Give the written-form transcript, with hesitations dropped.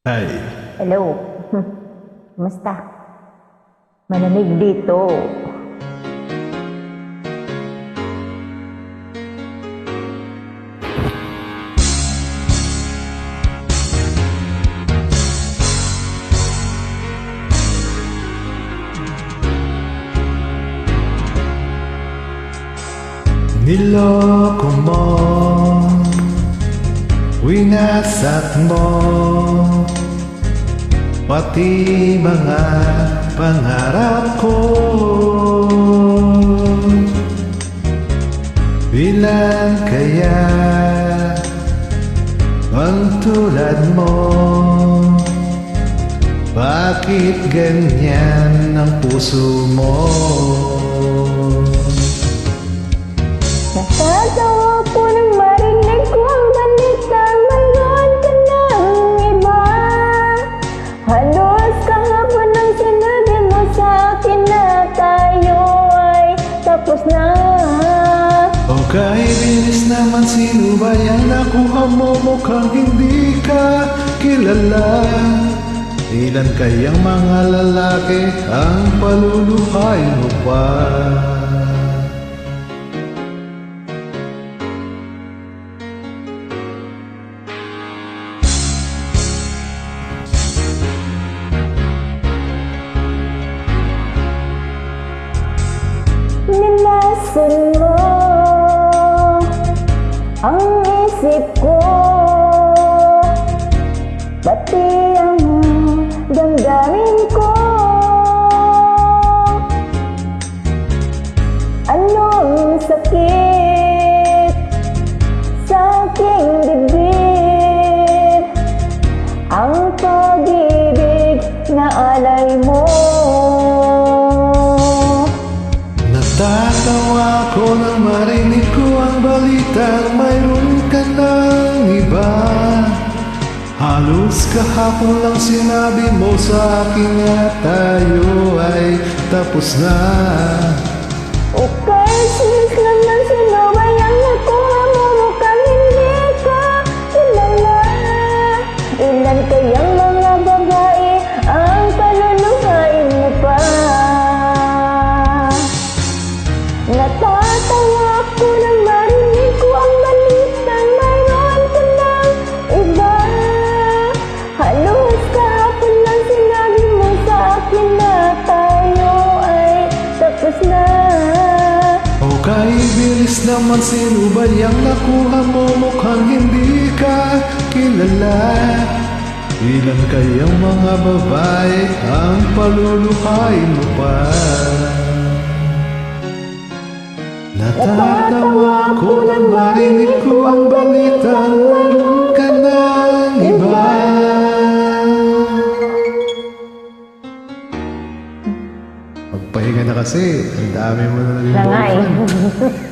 Ay, Hello. Kumusta? Malamig dito. niloko mo, winasat mo, pati mga pangarap ko. Ilan kaya ang tulad mo? Bakit ganyan ang puso mo? Natatawa ko nang marinig ko ang balitang mayroon ka ng iba. Halos kahapon nang sinabi mo sa akin na tayo ay tapos na. Okay, bilis naman, sino ba yan? Nakuha mo, mukhang hindi ka kilala. Ilan kayang mga lalaki ang paluluhay mo pa? Nilason mo ang isip ko, pati ang damdamin ko. Anong sakit sa aking dibdib, ang pag-ibig na alay mo. Natatawa ko nang marinig ko ang balitang mayroon ka ng iba. Halos kahapon lang sinabi mo sa akin na tayo ay tapos na. Okay, sis naman, sino ba yung nakuha mo? Mukhang hindi ka kilala. Ilan kayang mga babae ang paluluhain mo pa? Natatawa ako nang marinig ko ang balitang mayroon ka ng iba. Halos kahapon lang sinabi mo sa akin na tayo ay tapos na. Okay, bilis naman, sino ba yung nakuha mo? Mukhang hindi ka kilala. Ilan kayang mga babae ang paluluhay mo pa? Natatawa ko nang marinig ko ang balitang mayroon ka ng iba. Magpahinga na kasi, ang dami mo na naging Na nga eh. boyfriend.